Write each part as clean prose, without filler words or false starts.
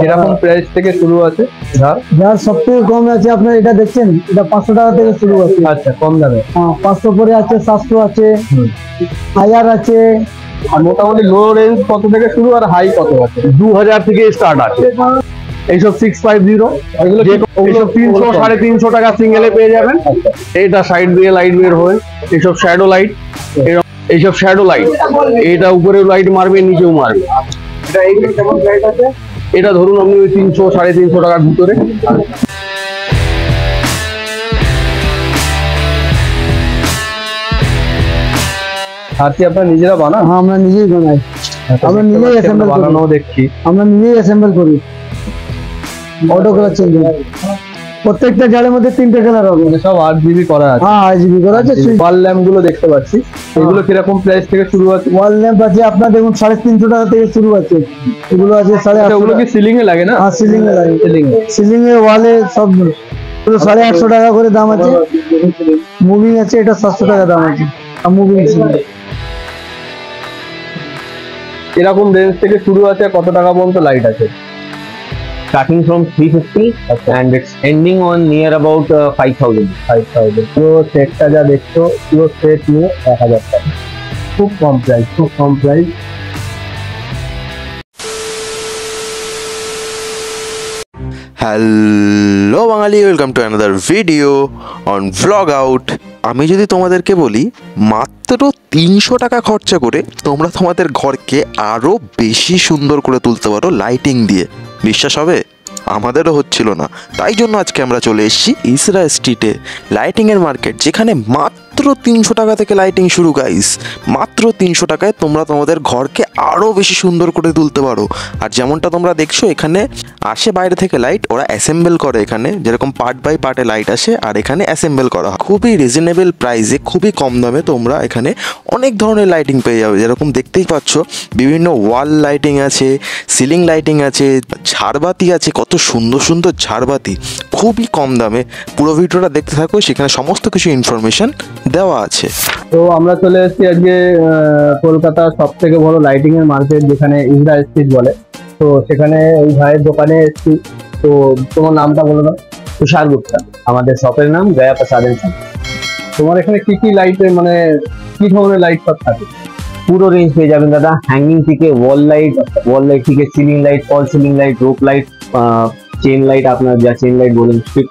এরকম প্রাইস থেকে শুরু আছে ঝাড়? যার সব থেকে কম আছে আপনার এটা দেখছেন, এটা 500 টাকা থেকে শুরু আছে। আচ্ছা, কম দামে। হ্যাঁ, 500 পরে আছে, 700 আছে, 1000 আছে। আর মোটামুটি লো রেঞ্জ কত থেকে শুরু আর হাই কত আছে? 2000 থেকে স্টার্ট আছে। এইসব 650, এগুলো 300 350 টাকা সিঙ্গেলে পেয়ে যাবেন। এটা সাইড দিয়ে লাইট বের হয়, এইসব শ্যাডো লাইট, এইসব শ্যাডো লাইট, এটা উপরে লাইট মারবে, নিচেও মারবে। এটা এই কেমন প্রাইস আছে? এটা ধরুন আপনি ওই 300 350 টাকার ভিতরে। হাতি আপনারা নিজেরা বানান? হ্যাঁ, আমরা নিজেই বানাই, আমরা নিজেই অ্যাসেম্বল করি। বানানো দেখছি আমরা নিজেই অ্যাসেম্বল করি। অটো কালার চেঞ্জ হয়, প্রত্যেকটা জালের মধ্যে 3টে কালার হবে। সব 8GB করা আছে। হ্যাঁ, 8GB করা আছে। ওয়াল ল্যাম্প গুলো দেখতে পাচ্ছি, এগুলো কিরকম প্রাইস থেকে শুরু আছে? ওয়াল ল্যাম্প আছে আপনার দেখুন 350 টাকা থেকে শুরু আছে। এগুলো আছে 850। ওগুলো কি সিলিং এ লাগে না? হ্যাঁ, সিলিং এ লাগে। সিলিং এ, ওয়ালে সব 850 টাকা করে দাম আছে। মুভিং আছে, এটা 700 টাকা দাম আছে। মুভিং এরকম রেঞ্জ থেকে শুরু আছে, কত টাকা পর্যন্ত লাইট আছে? Starting from 350 and it's ending on near about 5000. পুরো সেটটা যা দেখছো, পুরো সেট নিয়ে 1000 টাকা। খুব কম প্রাইস, খুব কম price. Hello Bangali, welcome to another video on vlog out. আমি যদি তোমাদেরকে বলি মাত্র 300 টাকা খরচা করে তোমরা তোমাদের ঘরকে আরও বেশি সুন্দর করে তুলতে পারো লাইটিং দিয়ে, বিশ্বাস হবে? আমাদেরও হচ্ছিল না, তাই জন্য আজকে আমরা চলে এসেছি ইসরা স্ট্রিটে, লাইটিংয়ের মার্কেট, যেখানে মাত্র 300 টাকা থেকে লাইটিং শুরু গাইস। মাত্র 300 টাকায় তোমরা তোমাদের ঘরকে আরও বেশি সুন্দর করে তুলতে পারো। আর যেমনটা তোমরা দেখছো এখানে আসে বাইরে থেকে লাইট, ওরা অ্যাসেম্বল করে, এখানে যেরকম পার্ট বাই পার্টে লাইট আসে আর এখানে অ্যাসেম্বল করা হয় খুবই রিজনেবল প্রাইসে, খুবই কম দামে তোমরা এখানে অনেক ধরনের লাইটিং পেয়ে যাবে। যেরকম দেখতেই পাচ্ছ বিভিন্ন ওয়াল লাইটিং আছে, সিলিং লাইটিং আছে, ঝাড়বাতি আছে, কত সুন্দর সুন্দর ঝাড়বাতি খুবই কম দামে। পুরো ভিডিওটা দেখতে থাকো, সেখানে সমস্ত কিছু ইনফরমেশন দেওয়া আছে। তো আমরা চলে এসেছি আজকে কলকাতার সব থেকে বড় লাইটিং এর মার্কেট, যেখানে ইসরা স্ট্রিট বলে। তো সেখানে এই ভাইয়ের দোকানে এসেছি। তো তোমার নামটা বলো না? তুষার গুপ্তা, আমাদের শপের নাম গয়া প্রসাদ। তোমার এখানে কি কি লাইটের, মানে কি ধরনের লাইট সব থাকে? পুরো রেঞ্জ পেয়ে যাবেন দাদা, হ্যাঙ্গিং থেকে ওয়াল লাইট থেকে ceiling light, fall ceiling light, rope light, chain light, আপনার যা চেন লাইট বলেন, স্ট্রিপ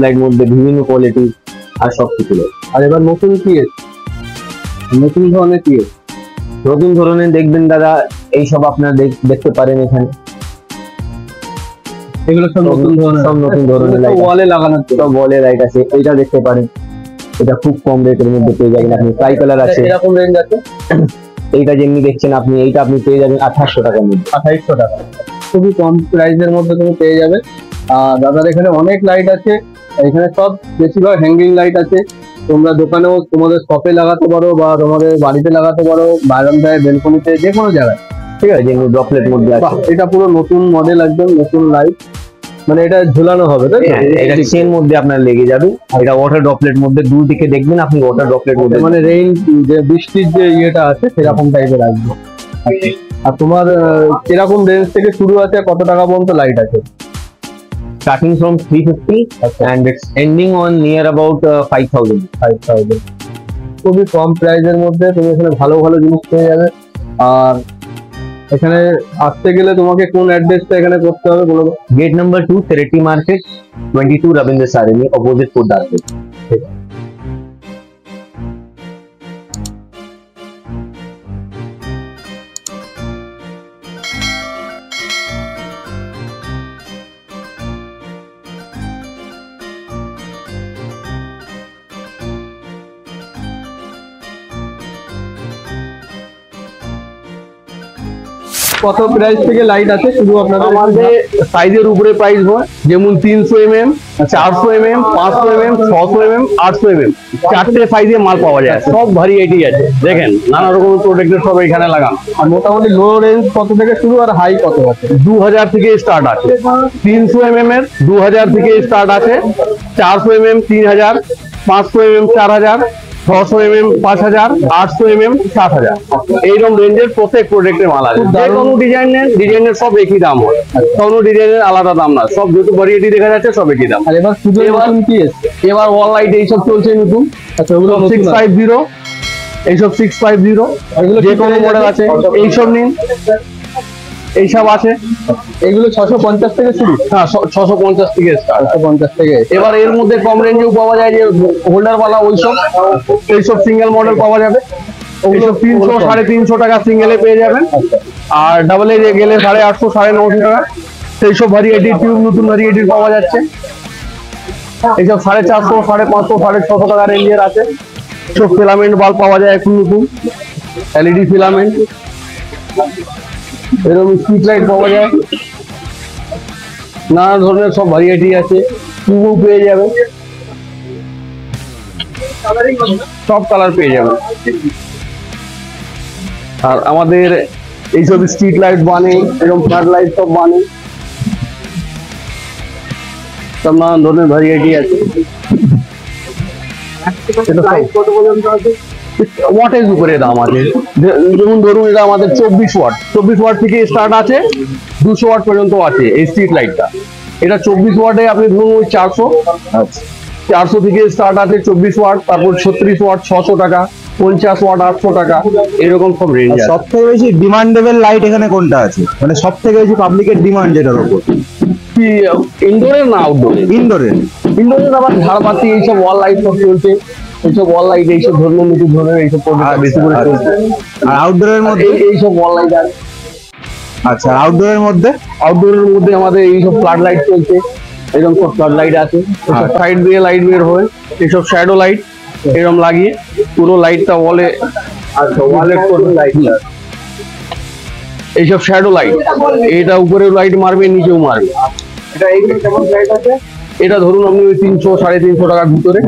লাইট মধ্যে বিভিন্ন কোয়ালিটি আর সব কিছু। আর এবার নতুন কি এসেছে? নতুন ধরনের কি এসেছে? নতুন ধরনের দেখবেন দাদা, এইসব আপনারা দেখতে পারেন এখানে। এগুলো সব নতুন ধরনের লাইট, ওয়ালে লাগানো, সব ওয়ালে লাইট আছে। এটা দেখতে পারেন, এটা খুব কম রেটের মধ্যে পেয়ে যাবেন আপনি। ট্রাই কালার আছে, এরকম রেঞ্জ আছে। এইটা যেমনি দেখছেন আপনি, এইটা আপনি পেয়ে যাবেন 2800 টাকার মধ্যে। 2800 টাকা, খুবই কম প্রাইসের মধ্যে তুমি পেয়ে যাবে। আর দাদার এখানে অনেক লাইট আছে, এখানে সব বেশিরভাগ হ্যাঙ্গিং লাইট আছে। তোমরা দোকানেও, তোমাদের শপে লাগাতে পারো বা তোমাদের বাড়িতে লাগাতে পারো, বারান্দায়, বেলকনিতে, যে কোনো জায়গায়, ঠিক আছে? যেগুলো ড্রপলেট মধ্যে আছে। এটা পুরো নতুন মডেল, একদম নতুন লাইট, মানে এটা ঝুলানো হবে, তাই তো? এটা চেন মধ্যে আপনার লেগে যাবে। এটা ওয়াটার ড্রপলেট মধ্যে, দূর দিকে দেখবেন আপনি ওয়াটার ড্রপলেট মধ্যে, মানে রেইন, যে বৃষ্টির যে ইয়েটা আছে সেরকম টাইপের আসবে। আর তোমার কিরকম রেঞ্জ থেকে শুরু আছে, কত টাকা পর্যন্ত লাইট আছে? Starting from 350 and it's ending on near about 5000. খুবই কম প্রাইসের মধ্যে তুমি এখানে ভালো ভালো জিনিস পেয়ে যাবে। আর এখানে আসতে গেলে তোমাকে কোন অ্যাড্রেসটা এখানে করতে হবে বলো? Gate number 2, Seretti Market, 22 Ravindra Sarani, opposite Food Darket. কত প্রাইস থেকে লাইট আছে শুরু আপনাদের? আমাদের সাইজের উপরে প্রাইস হয়, যেমন 300 mm, 400 mm, 500 mm, 600 mm, 800 mm, চারটে সাইজে মাল পাওয়া যায়। সব ভ্যারিয়েটি আছে, দেখেন নানা রকম প্রোডাক্টের সব এখানে লাগানো। আর মোটামুটি লো রেঞ্জ কত থেকে শুরু আর হাই কত আছে? 2000 থেকে স্টার্ট আছে। 300 mm এর 2000 থেকে স্টার্ট আছে, 400 mm 3000, 500 mm 4000, 600 mm 5000, 800 mm 7000, এইরকম রেঞ্জের প্রত্যেক প্রোডাক্টের মাল আছে। যে কোনো ডিজাইনের সব একই দাম হয়, কোনো ডিজাইনের আলাদা দাম না, সব যত ভ্যারিয়েটি দেখা যাচ্ছে সব একই দাম। আর এবার পুজোর নতুন কি এসছে? এবার ওয়াল লাইট এইসব চলছে নতুন, আচ্ছা ওগুলো 650, এইসব 650, এগুলো যে কি কোনো price মডেল আছে? আছে, এইসব নিন, এইসব আছে। এগুলো 650 থেকে শুরু, হ্যাঁ 650 থেকে স্টার্ট। 650 থেকে। এবার এর মধ্যে কম রেঞ্জেও পাওয়া যায়, যে হোল্ডার ওয়ালা এইসব সিঙ্গেল মডেল পাওয়া যাবে, ওগুলো 300 350 টাকা সিঙ্গেলে পেয়ে যাবেন। আর ডাবল এ গেলে 850 950 টাকা। সেই সব ভ্যারিয়েটি টিউব নতুন ভ্যারিয়েটির পাওয়া যাচ্ছে। এইসব 450 550 650 টাকা রেঞ্জের আছে। সব ফিলামেন্ট বাল্ব পাওয়া যায় এখন নতুন, এলইডি ফিলামেন্ট, এরকম স্ট্রিট লাইট পাওয়া যায়, নানা ধরনের সব ভ্যারিয়েটি আছে, টিউবও পেয়ে যাবে, সব কালার পেয়ে যাবে। আর আমাদের এইসব স্ট্রিট লাইট বানে, এরকম ফ্লাড লাইট সব বানে, সব নানান ধরনের ভ্যারিয়েটি আছে। ওয়াটের উপরে দাম আছে, যেমন ধরুন এটা আমাদের 24 ওয়াট থেকে স্টার্ট আছে, 200 ওয়াট পর্যন্ত আছে এই স্ট্রিট লাইটটা। এটা 24 ওয়াটে আপনি ধরুন ওই 400 থেকে স্টার্ট আছে 24 ওয়াট, তারপর 36 ওয়াট 600 টাকা, 50 ওয়াট 800 টাকা, এরকম সব রেঞ্জ আছে। সব থেকে বেশি ডিমান্ডেবল লাইট এখানে কোনটা আছে, মানে সব থেকে বেশি পাবলিকের ডিমান্ড যেটার উপর? কি ইনডোরের না আউটডোরে? ইনডোরের। ইনডোরের আবার ঝাড়বাতি এইসব ওয়াল লাইট সব চলছে, এইসব ওয়াল লাইট এইসব ধরনের নতুন ধরনের এইসব প্রোডাক্ট বেশি করে চলছে। আর আউটডোরের মধ্যে? এইসব ওয়াল লাইট আছে। আচ্ছা, আউটডোরের মধ্যে? আউটডোরের মধ্যে আমাদের এইসব ফ্লাড লাইট চলছে, এরকম সব ফ্লাড লাইট আছে, সাইড দিয়ে লাইট বের হয়, এইসব শ্যাডো লাইট এরকম লাগিয়ে পুরো লাইটটা ওয়ালে, আচ্ছা ওয়ালের টোটাল লাইট, এইসব শ্যাডো লাইট, এটা উপরে লাইট মারবে নিচেও মারবে। এটা এইগুলো কেমন লাইট আছে? এটা ধরুন আপনি ওই 300 350 টাকার ভিতরে।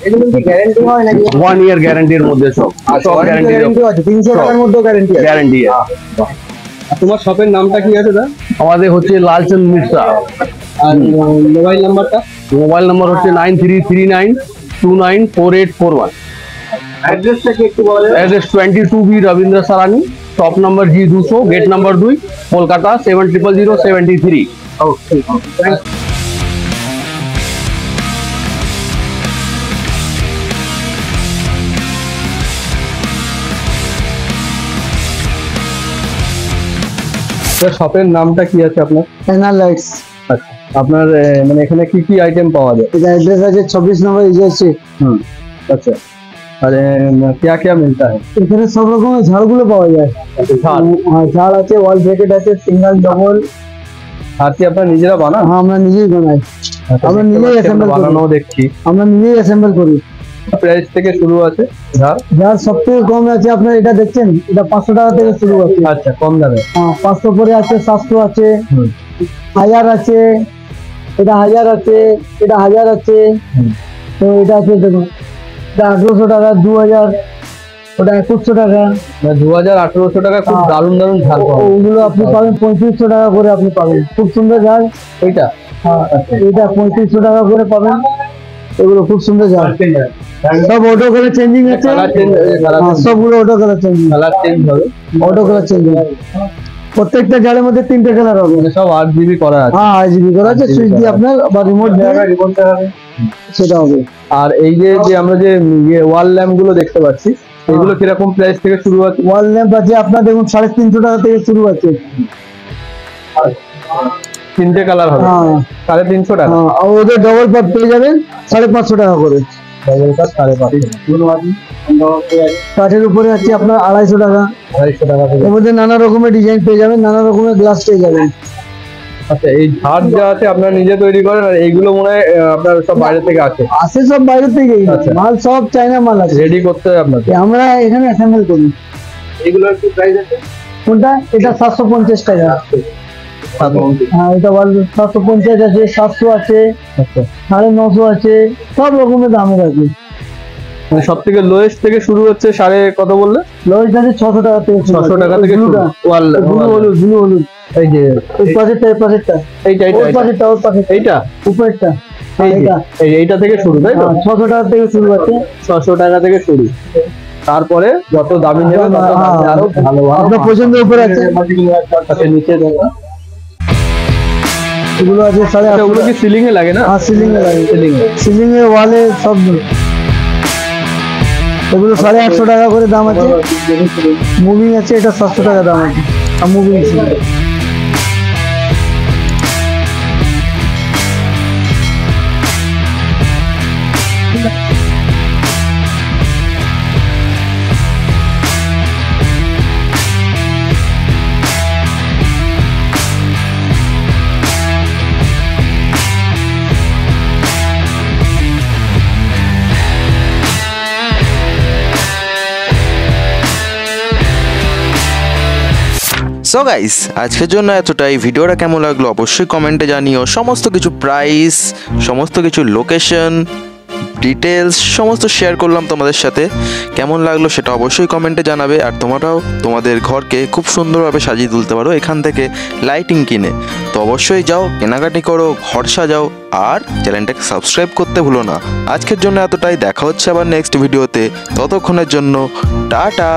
এগুলো কি গ্যারান্টি হয় নাকি? 1 ইয়ার গ্যারান্টির মধ্যে সব গ্যারান্টি আছে, 300 টাকার মধ্যে গ্যারান্টি আছে। গ্যারান্টি। তোমার শপের নামটা কি আছে দা? আমাদের হচ্ছে লালচন্দ মিশ্রা। আর মোবাইল নাম্বারটা? মোবাইল নাম্বার হচ্ছে 9339294841। অ্যাড্রেসটা কি একটু বলা যাবে? Address 22B Rabindra Sarani, shop number G200, gate number 2, Kolkata 700073। Okay, thank you. শপের নামটা কি আছে আপনার? এনার লাইটস। আচ্ছা, আপনার মানে এখানে কি কি আইটেম পাওয়া যায়? এটা एड्रेस আছে 24 নম্বর এজেন্সি। अच्छा, अरे क्या क्या मिलता है? এখানে সব রকমের ঝাড়গুলো পাওয়া যায়। ঝাড়? হ্যাঁ, ঝাড় আছে, ওয়াল ব্রেকেট আছে, সিঙ্গেল ডবল। ঝাড় কি আপনারা নিজেরা বানান? হ্যাঁ, আমরা নিজেই বানাই, আমরা নিজেই অ্যাসেম্বল করি। বানানো দেখছি। আমরা নিজেই অ্যাসেম্বল করি। প্রাইস থেকে শুরু আছে ঝাড়? যার সব থেকে কম আছে আপনার এটা দেখছেন, এটা 500 টাকা থেকে শুরু আছে। আচ্ছা, কম দামে। হ্যাঁ, 500 পরে আছে, 700 আছে, 1000 আছে, এটা 1000 আছে, এটা 1000 আছে। তো এটা আছে দেখুন, এটা 1800 টাকা, 2000, ওটা 2100 টাকা। 2000 1800 টাকা, খুব দারুণ দারুণ ঝাড় পাওয়া যায়। ওগুলো আপনি পাবেন 3500 টাকা করে, আপনি পাবেন খুব সুন্দর ঝাড়। এইটা? হ্যাঁ, এটা 3500 টাকা করে পাবেন। এগুলো খুব সুন্দর ঝাড়, সব অটো কালার চেঞ্জিং আছে। কালার চেঞ্জ, হ্যাঁ, সবগুলো auto colour changing, colour change হবে। Auto colour changing. প্রত্যেকটা ঝাড়ের মধ্যে 3টে কালার হবে। মানে সব 8GB করা আছে। হ্যাঁ, RGB করা আছে, সুইচ দিয়ে আপনার বা রিমোট দিয়ে সেটা হবে। আর এই যে যে আমরা যে ওয়াল ল্যাম্প গুলো দেখতে পাচ্ছি, এগুলো কিরকম প্রাইস থেকে শুরু আছে? ওয়াল ল্যাম্প আছে আপনার দেখুন 350 টাকা থেকে শুরু আছে। 3টে কালার হবে, হ্যাঁ 350 টাকা। হ্যাঁ, আর ওদের ডবল পাত পেয়ে যাবেন 550 টাকা করে। ডবল কাট 550। কাঠের উপরে আছে আপনার 250 টাকা। 250 টাকা থেকে। এর মধ্যে নানা রকমের ডিজাইন পেয়ে যাবেন, নানা রকমের গ্লাস পেয়ে যাবেন। আচ্ছা, এই ঝাড় যা আছে আপনারা নিজে তৈরি করেন, আর এইগুলো মনে হয় আপনার সব বাইরে থেকে আসে? আসে সব বাইরে থেকেই, আচ্ছা। মাল সব চায়না মাল আছে, রেডি করতে হয় আপনাকে? আমরা এখানে অ্যাসেম্বল করি। এগুলো একটু প্রাইস আছে? কোনটা? এটা 750 টাকা। হ্যাঁ, এটা ওয়াল 750 আছে, 700 আছে, আচ্ছা, 950 আছে, সব রকমের দামের আছে। মানে সব থেকে লোয়েস্ট থেকে শুরু হচ্ছে কত বললে? লোয়েস্ট আছে 600 টাকা থেকে। 600 টাকা থেকে শুরু। ওয়াল ব্লু হলুদ, ব্লু হলুদ। এই যে ওই পাশেরটা, এই পাশেরটা, এইটা ওই পাশেরটা, ওই পাশেরটা, এইটা উপরেরটা। এইটা থেকে শুরু তাই তো? 600 টাকা থেকে শুরু আছে। 600 টাকা থেকে শুরু, তারপরে যত দামি নেবে তত দামে আরো ভালো ভালো আপনার পছন্দের উপরে আছে। আচ্ছা, নিচে দেখো। এগুলো আছে আচ্ছা, 850 ওগুলো কি সিলিং এ লাগে না? সিলিং এ লাগে, সিলিং এ। সিলিং এ ওয়ালে সব। এগুলো 850 টাকা করে দাম আছে। মুভিং আছে, এটা 700 টাকা দাম আছে। আর মুভিং সো গাইস, আজকের জন্য এতটাই। ভিডিওটা কেমন লাগলো অবশ্যই কমেন্টে জানিও। সমস্ত কিছু প্রাইস, সমস্ত কিছু লোকেশন, ডিটেলস সমস্ত শেয়ার করলাম তোমাদের সাথে। কেমন লাগলো সেটা অবশ্যই কমেন্টে জানাবে। আর তোমরাও তোমাদের ঘরকে খুব সুন্দরভাবে সাজিয়ে তুলতে পারো এখান থেকে লাইটিং কিনে। তো অবশ্যই যাও, কেনাকাটি করো, ঘর সাজাও, আর চ্যানেলটাকে সাবস্ক্রাইব করতে ভুলো না। আজকের জন্য এতটাই। দেখা হচ্ছে আবার নেক্সট ভিডিওতে। ততক্ষণের জন্য টাটা।